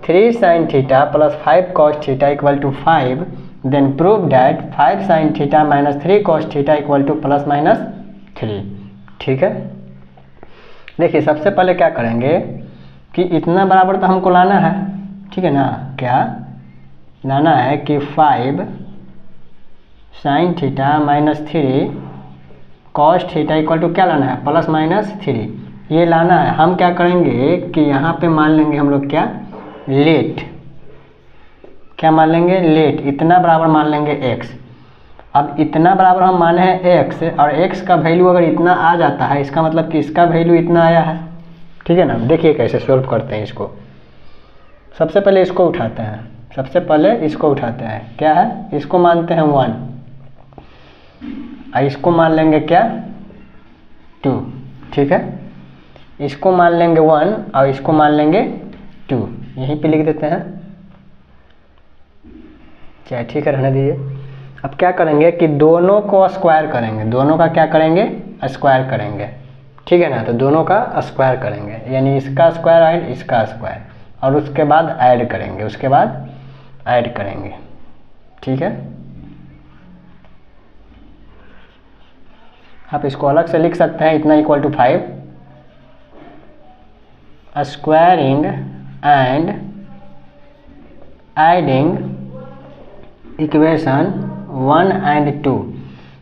3 sin theta plus 5 cos theta equal to 5, then prove that 5 sin theta minus 3 cos theta equal to plus minus 3। ठीक है, देखिए सबसे पहले क्या करेंगे कि इतना बराबर तो हमको लाना है, ठीक है ना। क्या लाना है कि 5 sin theta minus 3 cos theta equal to क्या लाना है, प्लस माइनस 3, ये लाना है। हम क्या करेंगे कि यहाँ पे मान लेंगे हम लोग क्या, लेट, क्या मान लेंगे, लेट, इतना बराबर मान लेंगे x। अब इतना बराबर हम माने हैं x, और x का वैल्यू अगर इतना आ जाता है इसका मतलब कि इसका वैल्यू इतना आया है, ठीक है ना। देखिए कैसे सॉल्व करते हैं इसको। सबसे पहले इसको उठाते हैं, सबसे पहले इसको उठाते हैं, क्या है, इसको मानते हैं 1 और इसको मान लेंगे क्या, 2, ठीक है। इसको मान लेंगे 1 और इसको मान लेंगे 2, यहीं पे लिख देते हैं, क्या ठीक है, रहने दीजिए। अब क्या करेंगे कि दोनों को स्क्वायर करेंगे, दोनों का क्या करेंगे, स्क्वायर करेंगे, ठीक है ना। तो दोनों का स्क्वायर करेंगे, यानी इसका स्क्वायर एंड इसका स्क्वायर, और उसके बाद ऐड करेंगे, उसके बाद ऐड करेंगे, ठीक है। आप इसको अलग से लिख सकते हैं, इतना equal to 5, squaring and adding equation 1 and 2।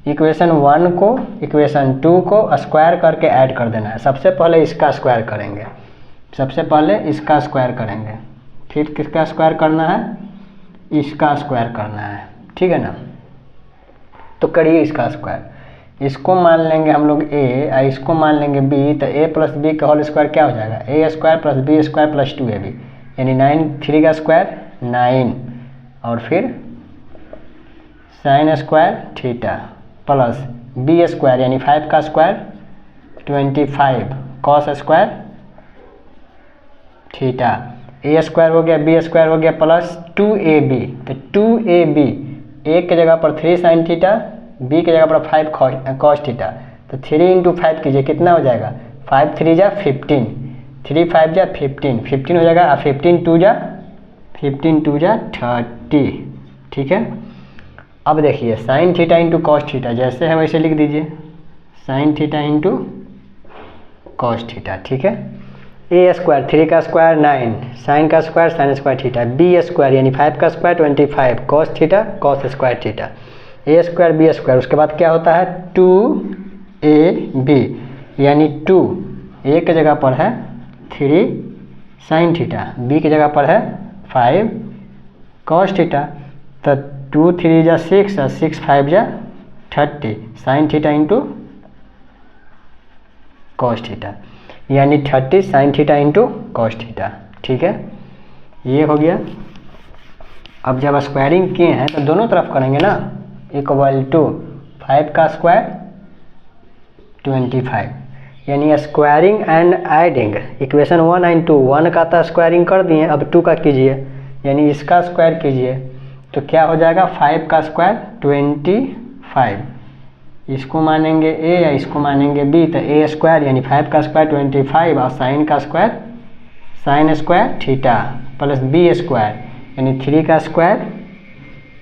Equation 1 को इक्वेशन 2 को स्क्वायर करके ऐड कर देना है। सबसे पहले इसका स्क्वायर करेंगे, सबसे पहले इसका स्क्वायर करेंगे, फिर किसका स्क्वायर करना है, इसका स्क्वायर करना है, ठीक है ना। तो करिए इसका स्क्वायर, इसको मान लेंगे हम लोग a और इसको मान लेंगे b, तो a प्लस बी का होल स्क्वायर क्या हो जाएगा, a square plus b square plus 2ab, यानी 9, 3 का स्क्वायर 9, और फिर sine square theta plus b square यानी 5 का स्क्वायर 25 कॉस स्क्वायर थीटा, ए स्क्वायर हो गया, बी स्क्वायर हो गया, प्लस 2ab। तो 2ab ए की जगह पर 3 साइन थीटा, बी की जगह पर 5 कॉस थीटा, तो 3 इंटू 5 कीजिए, कितना हो जाएगा, 5 3 जा 15, 3 5 जा 15, 15 हो जाएगा, और 15 2 जा 30, ठीक है। अब देखिए sine theta into cos theta जैसे है वैसे लिख दीजिए, sine theta into cos theta, ठीक है। ए स्क्वायर 3 का स्क्वायर 9, साइन का square sine square theta, B square यानी 5 का square 25 cos theta cos square theta, ए स्क्वायर बी स्क्वायर, उसके बाद क्या होता है 2ab यानी 2 ए की जगह पर है 3 साइन थीटा, बी की जगह पर है 5 कॉस थीटा, तो 2 3 जा 6 और 6 5 जा 30 sign theta into cos theta, यानी 30 sign theta into cos theta, ठीक है। ये हो गया। अब जब स्क्वायरिंग किए हैं तो दोनों तरफ करेंगे ना, इक्वल टू 5 का स्क्वायर 25, यानी squaring and adding equation 1 and 2, 1 का तो स्क्वायरिंग कर दिए, अब 2 का कीजिए, यानी इसका स्क्वायर कीजिए, तो क्या हो जाएगा 5 का स्क्वायर 25, इसको मानेंगे a या इसको मानेंगे b, तो a स्क्वायर यानी 5 का स्क्वायर 25 और साइन का square sine square theta plus b square यानी 3 का स्क्वायर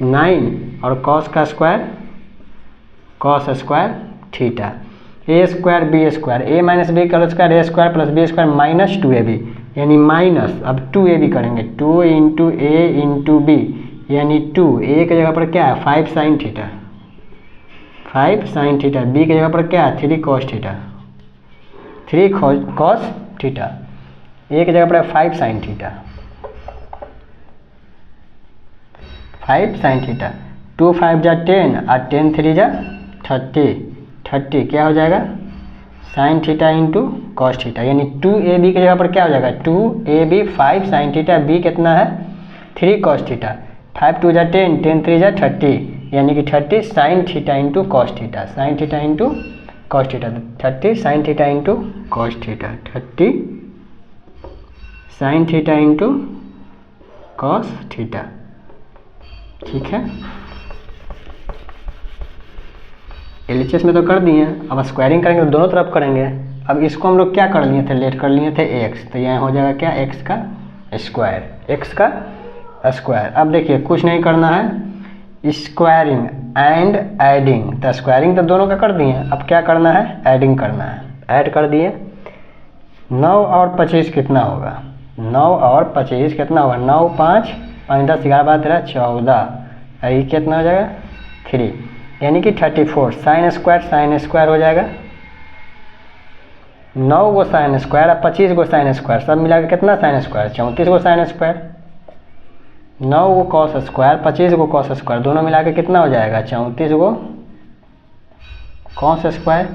9 और कॉस का square cos square theta, a square b square, a minus B का square a square plus b square minus 2ab, यानी माइनस, अब 2ab करेंगे, 2 into a into B, यानी 2 a की जगह पर क्या है 5 sine theta, 5 sine theta, b की जगह पर क्या है 3 cos theta, 3 cos theta, a की जगह पर 5 साइन थीटा, 5 साइन थीटा, 2 5 जा 10 और 10 3 जा 30 क्या हो जाएगा sign theta into cos theta, यानी 2ab की जगह पर क्या हो जाएगा 2ab 5 साइन थीटा, b कितना है 3 कॉस थीटा, 5 2 जा 10, 10 3 जा 30, यानी कि 30 sign theta into cos theta, sine theta into cos theta, 30 sign theta into cos theta, 30 sign theta into cos theta, ठीक है। एलएचएस में तो कर दिए, अब स्क्वायरिंग करेंगे तो दोनों तरफ करेंगे। अब इसको हम लोग क्या कर लिए थे, लेट कर लिए थे x, तो यहाँ हो जाएगा क्या x का स्क्वायर, एक्स का स्क्वायर। अब देखिए कुछ नहीं करना है, स्क्वायरिंग एंड एडिंग, तो स्क्वायरिंग तो दोनों का कर दिए, अब क्या करना है, एडिंग करना है। ऐड कर दिए, 9 और 25 कितना होगा, 9 और 25 कितना होगा, 9 5 5 10 11 12 13 14, ये कितना हो जाएगा 3, यानी कि 34। साइन स्क्वायर हो जाएगा, 9 गो साइन स्क्वायर और 25 गो साइन स्क्वायर, सब मिला के कितना साइन स्क्वायर, 34 गो साइन स्क्वायर। 9 गो कॉस स्क्वायर 25 गो कॉस स्क्वायर, दोनों मिला के कितना हो जाएगा, 34 गो cos square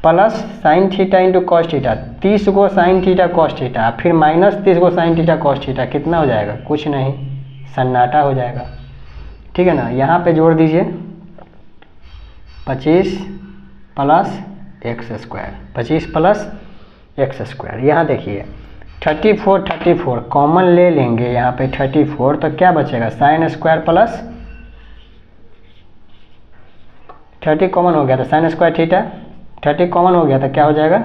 plus sine theta into cos theta, 30 गो साइन थीटा कॉस थीटा, फिर माइनस 30 गो साइन थीटा कॉस थीटा, कितना हो जाएगा, कुछ नहीं, सन्नाटा हो जाएगा। ठीक है ना, यहाँ पे जोड़ दीजिए 25 plus x square, 25 plus x square. यहाँ देखिए 34 कॉमन ले लेंगे यहाँ पे 34, तो क्या बचेगा, साइन स्क्वायर प्लस 30 कॉमन हो गया तो साइन स्क्वायर थीटा, 30 कॉमन हो गया तो क्या हो जाएगा,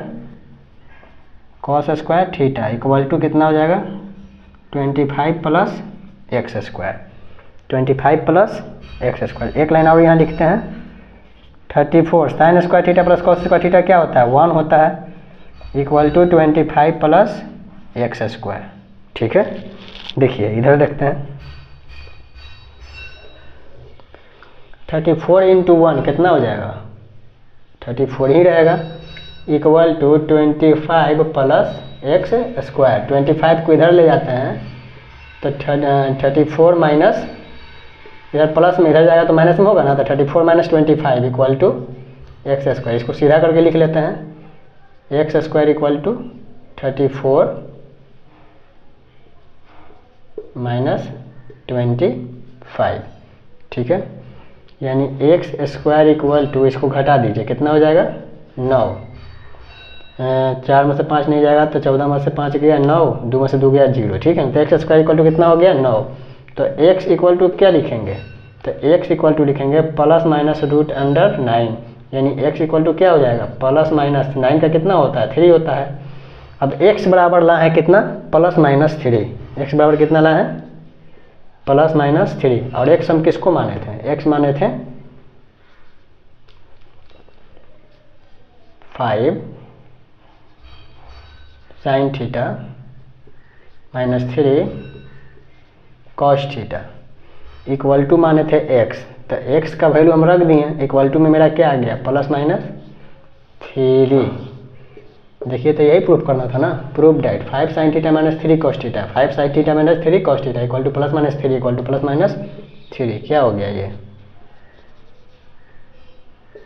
cos square theta equal to कितना हो जाएगा, 25 plus x square, 25 plus x square. एक लाइन और यहाँ लिखते हैं, 34 sine square theta plus cos square theta क्या होता है, 1 होता है, equal to 25 plus x square. ठीक है, देखिए इधर देखते हैं, 34 इंटू 1 कितना हो जाएगा, 34 ही रहेगा, equal to 25 plus x square. 25 को इधर ले जाते हैं तो 34 माइनस, इधर प्लस में इधर जाएगा तो माइनस में होगा ना, तो 34 minus 25 equal to x square. इसको सीधा करके लिख लेते हैं, x square equal to 34 minus 25। ठीक है, यानी एक्स स्क्वायर इक्वल टू, इसको घटा दीजिए कितना हो जाएगा, 9, 4 में से 5 नहीं जाएगा तो 14 में से 5 गया 9, 2 में से 2 गया 0। ठीक है, तो एक्स स्क्वायर इक्वल टू कितना हो गया 9, तो एक्स इक्वल टू क्या लिखेंगे, तो एक्स इक्वल टू लिखेंगे प्लस माइनस रूट अंडर 9, यानी एक्स इक्वल टू क्या हो जाएगा, प्लस माइनस 9 का कितना होता है, 3 होता है। अब एक्स बराबर ला है कितना, प्लस माइनस 3, एक्स बराबर कितना ला है, प्लस माइनस 3, और एक्स हम किसको माने थे, एक्स माने थे 5 sine theta minus 3 cos theta equal to माने थे एक्स, तो एक्स का वैल्यू हम रख दिए, इक्वल टू में मेरा क्या आ गया, प्लस माइनस 3। देखिए तो यही प्रूफ करना था ना, proof that 5 sine theta minus 3 cos theta, 5 sine theta minus 3 cos theta equal to plus minus 3 equal to plus minus 3। क्या हो गया, ये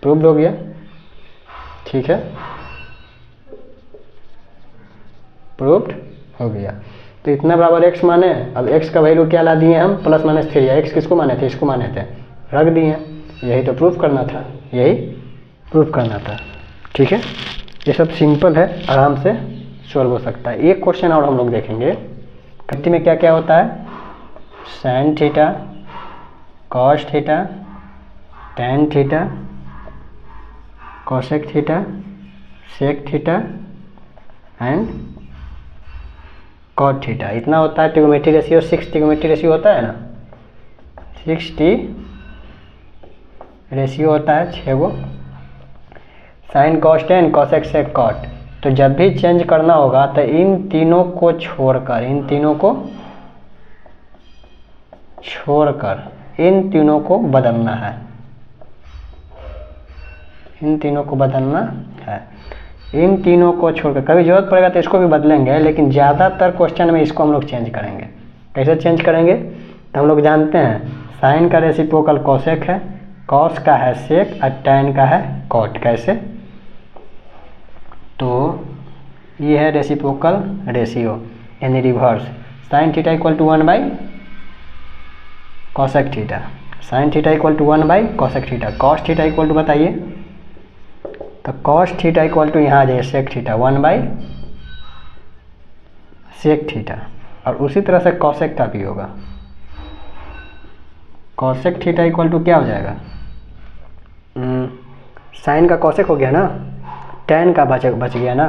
प्रूफ हो गया। ठीक है, प्रूफ्ड हो गया। तो इतना बराबर एक्स माने, अब एक्स का वैल्यू क्या ला दिए हम, प्लस माइनस 3, एक्स किसको माने थे, इसको माने थे, रख दिए, यही तो प्रूफ करना था, यही प्रूफ करना था। ठीक है, ये सब सिंपल है, आराम से सॉल्व हो सकता है। एक क्वेश्चन और हम लोग देखेंगे, कट्टी में क्या क्या होता है, sine theta, cos theta, tan theta, cosec theta, sec theta and cot theta, इतना होता है। ट्रिग्नोमेट्री रेशियो 6 ट्रिग्नोमेट्री रेशियो होता है ना, 6 रेशियो होता है 6 गो, sine cos tan cosec sec cot. तो जब भी चेंज करना होगा तो इन तीनों को छोड़कर, इन तीनों को बदलना है, इन तीनों को बदलना है, इन तीनों को छोड़कर। कभी जरूरत पड़ेगा तो इसको भी बदलेंगे, लेकिन ज़्यादातर क्वेश्चन में इसको हम लोग चेंज करेंगे। कैसे चेंज करेंगे, तो हम लोग जानते हैं साइन का रेसिप्रोकल कोसेक है, कॉस का है सेक और टैन का है कॉट। कैसे, तो ये है रेसिप्रोकल रेशियो यानी reverse, sine theta equal to 1 by cosec theta, sine theta equal to 1 by cosec theta, cos theta equal to बताइए, तो कॉस थीटा इक्वल टू यहाँ आ जाए sec theta 1 by sec theta, और उसी तरह से कॉसेक का भी होगा, कॉसेक थीटा इक्वल टू क्या हो जाएगा, साइन का कॉसेक हो गया ना, टैन का बच गया ना,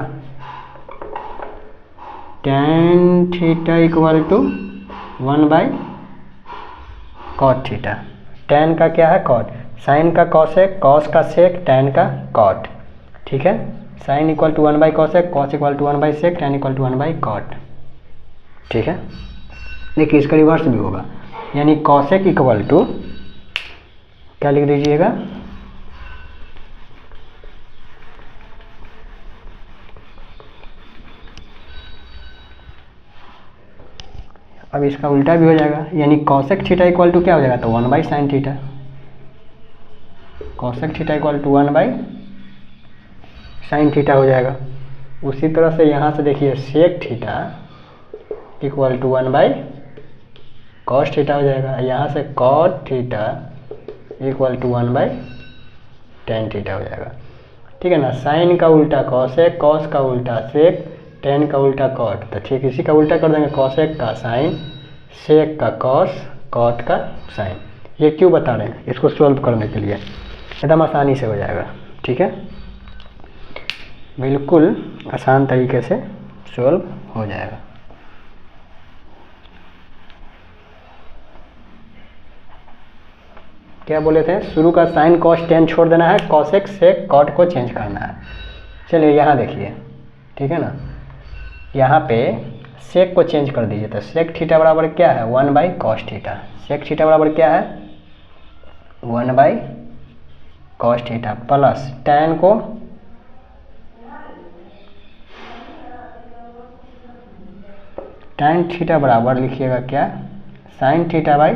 tan theta equal to 1 by cot theta. tan का क्या है कॉट, साइन का कॉसेक, कॉस का सेक, tan का कॉट। ठीक है, sine equal to 1 by cosec, cos equal to 1 by sec, tan equal to 1 by cot. ठीक है, देखिए इसका रिवर्स भी होगा, यानी कॉसेक इक्वल टू क्या लिख दीजिएगा, अब इसका उल्टा भी हो जाएगा, यानी कॉसेक थीटा इक्वल टू क्या हो जाएगा, तो 1 by sine theta. Cosec theta equal to 1 by sine theta हो जाएगा। उसी तरह से यहाँ से देखिए sec theta equal to 1 by cos theta हो जाएगा। यहाँ से cot theta equal to 1 by tan theta हो जाएगा। ठीक है ना, साइन का उल्टा कॉसेक, कॉस का उल्टा सेक, टेन का उल्टा कॉट। तो ठीक इसी का उल्टा कर देंगे, कॉसेक का साइन, सेक का कॉस, कॉट का साइन। ये क्यों बता रहे हैं, इसको सॉल्व करने के लिए, एकदम आसानी से हो जाएगा। ठीक है, बिल्कुल आसान तरीके से सॉल्व हो जाएगा। क्या बोले थे, शुरू का साइन कॉस टेन छोड़ देना है, कॉसेक सेक कॉट को चेंज करना है। चलिए यहाँ देखिए, ठीक है ना, यहाँ पे सेक को चेंज कर दीजिए, तो सेक थीटा बराबर क्या है, 1 by cos theta. Sec theta बराबर क्या है, 1 by cos theta plus tan को टैन थीटा बराबर लिखिएगा क्या, sine theta by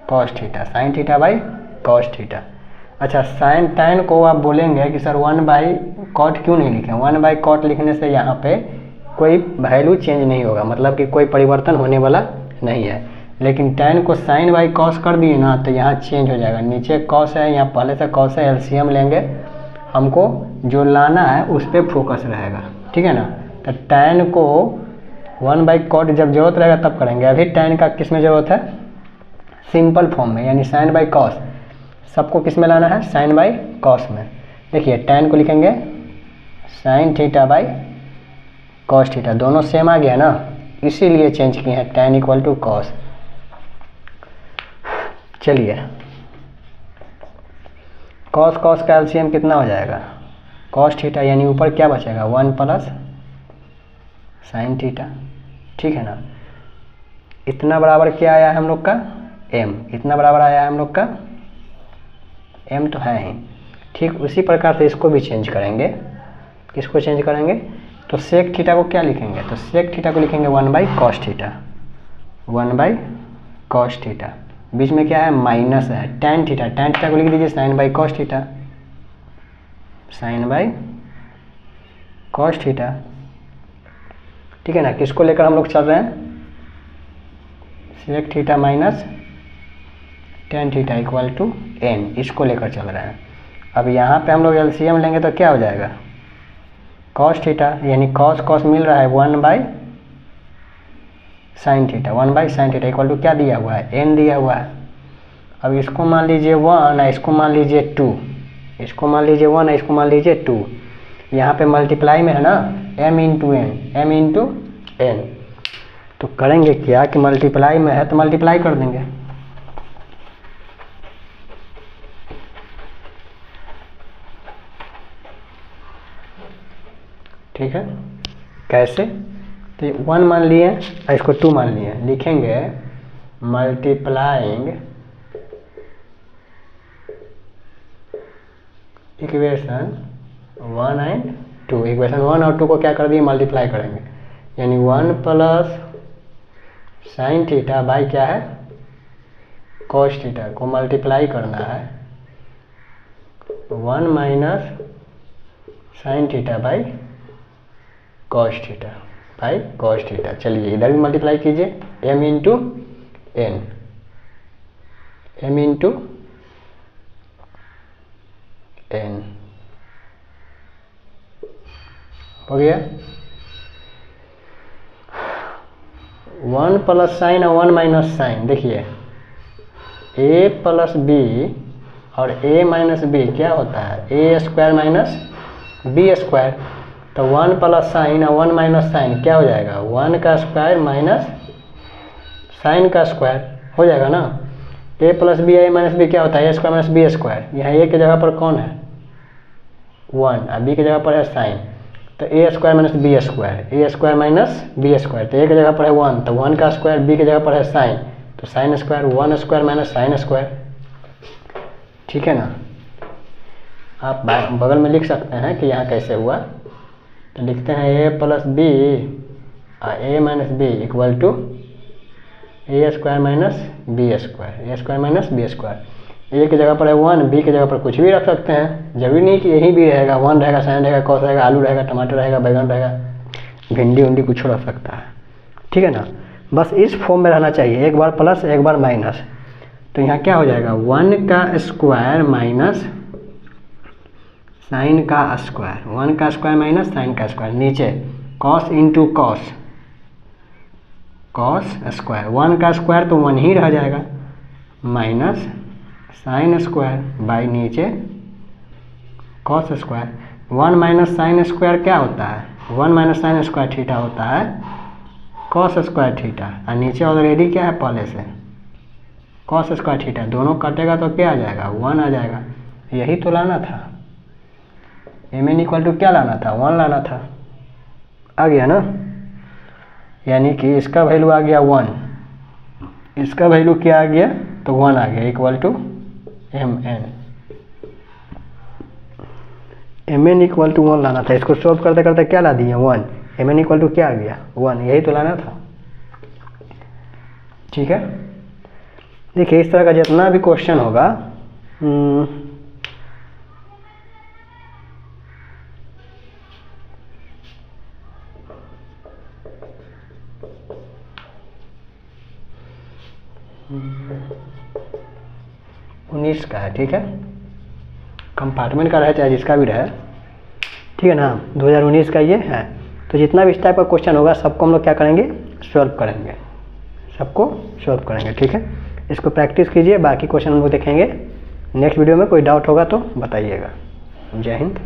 cos theta, sine theta by cos theta. अच्छा, साइन टैन को आप बोलेंगे कि सर 1 बाई कॉट क्यों नहीं लिखें, 1 बाई कॉट लिखने से यहाँ पे कोई वैल्यू चेंज नहीं होगा, मतलब कि कोई परिवर्तन होने वाला नहीं है। लेकिन टैन को साइन बाई कॉस कर दिए ना, तो यहाँ चेंज हो जाएगा, नीचे कॉस है, यहाँ पहले से कॉस है, एलसीएम लेंगे, हमको जो लाना है उस पर फोकस रहेगा। ठीक है ना, तो टैन को 1 बाई कॉट जब जरूरत रहेगा तब करेंगे, अभी टैन का किस में ज़रूरत है, सिंपल फॉर्म में, यानी साइन बाई कॉस। सबको किस में लाना है, साइन बाई कॉस में। देखिए टैन को लिखेंगे sign theta by cos theta, दोनों सेम आ गया ना, इसीलिए चेंज किए हैं, टैन इक्वल टू कॉस। चलिए कॉस कॉस का एलसीएम कितना हो जाएगा, कॉस थीटा, यानी ऊपर क्या बचेगा, 1 प्लस साइन थीटा। ठीक है ना, इतना बराबर क्या आया है हम लोग का, m, इतना बराबर आया है हम लोग का m, तो है ही। ठीक उसी प्रकार से इसको भी चेंज करेंगे, किसको चेंज करेंगे, तो सेक थीटा को क्या लिखेंगे, तो सेक थीटा को लिखेंगे 1 by cos theta, 1 by cos theta, बीच में क्या है माइनस है, टैन थीटा, टैन थीटा को लिख दीजिए sine by cos theta, sine by cos theta. ठीक है ना, किसको लेकर हम लोग चल रहे हैं, sec theta minus tan theta equal to n, इसको लेकर चल रहे हैं। अब यहाँ पे हम लोग एलसीएम लेंगे तो क्या हो जाएगा, कॉस थीटा, यानी कॉस कॉस मिल रहा है 1 by sine theta, 1 by sine theta equal to क्या दिया हुआ है, n दिया हुआ है। अब इसको मान लीजिए 1 और इसको मान लीजिए 2, इसको मान लीजिए 1 और इसको मान लीजिए 2, यहाँ पे मल्टीप्लाई में है ना, m into n, m into n। तो करेंगे क्या कि मल्टीप्लाई में है तो मल्टीप्लाई कर देंगे, ठीक है। कैसे, तो 1 मान लिए और इसको 2 मान लिए, लिखेंगे मल्टीप्लाइंग इक्वेशन 1 एंड 2, इक्वेशन 1 और 2 को क्या कर दिए, मल्टीप्लाई करेंगे, यानी 1 प्लस साइन थीटा बाई क्या है, कॉस थीटा को मल्टीप्लाई करना है 1 minus sign theta by cos theta by cos theta. चलिए इधर भी मल्टीप्लाई कीजिए, m into n, m into n हो गया। 1 प्लस साइन और 1 माइनस साइन, देखिए a प्लस b और a माइनस b क्या होता है, a square minus b square. तो 1 प्लस साइन और 1 माइनस साइन क्या हो जाएगा, 1 का स्क्वायर माइनस साइन का स्क्वायर हो जाएगा ना। ए plus B A minus B क्या होता है, A square minus B square. यहाँ ए की जगह पर कौन है 1 और बी की जगह पर है साइन, तो ए square minus B square, A square minus B square. तो ए की जगह पर है 1, तो 1 का स्क्वायर, बी की जगह पर है साइन, तो sine square, 1 square minus sine square. ठीक है ना। आप बगल में लिख सकते हैं कि यहाँ कैसे हुआ, तो लिखते हैं A plus B A minus B equal to A square minus B square, A square minus B square. A की जगह पर है 1, बी की जगह पर कुछ भी रख सकते हैं, जरूरी नहीं कि यही भी रहेगा, 1 रहेगा, साइन रहेगा, कॉस रहेगा, आलू रहेगा, टमाटर रहेगा, बैगन रहेगा, भिंडी उंडी कुछ रख सकता है। ठीक है ना। बस इस फॉर्म में रहना चाहिए, एक बार प्लस एक बार माइनस। तो यहाँ क्या हो जाएगा 1 का स्क्वायर माइनस साइन का स्क्वायर, 1 का स्क्वायर माइनस साइन का स्क्वायर, नीचे cos into cos, cos square, 1 का स्क्वायर तो 1 ही रह जाएगा, माइनस साइन स्क्वायर बाई नीचे cos square. 1 minus sine square क्या होता है, 1 माइनस साइन स्क्वायर थीटा होता है कॉस स्क्वायर थीटा, और नीचे ऑलरेडी क्या है पहले से कॉस स्क्वायर थीटा, दोनों कटेगा तो क्या आ जाएगा 1 आ जाएगा। यही तो लाना था, एम एन इक्वल टू क्या लाना था 1 लाना था, आ गया ना। यानी कि इसका वैल्यू आ गया 1, इसका वैल्यू क्या आ गया तो 1 आ गया, equal to m n. M n equal to 1 लाना था, इसको सॉल्व करते करते क्या ला दिए 1, एम एन इक्वल टू क्या आ गया 1, यही तो लाना था। ठीक है। देखिए इस तरह का जितना भी क्वेश्चन होगा उन्नीस का है। ठीक है। कंपार्टमेंट का रहे चाहे जिसका भी रहे, ठीक है ना। 2019 का ये है। तो जितना भी इस टाइप का क्वेश्चन होगा सबको हम लोग क्या करेंगे सॉल्व करेंगे, सबको सॉल्व करेंगे। ठीक है। इसको प्रैक्टिस कीजिए, बाकी क्वेश्चन हम लोग देखेंगे नेक्स्ट वीडियो में। कोई डाउट होगा तो बताइएगा। जय हिंद।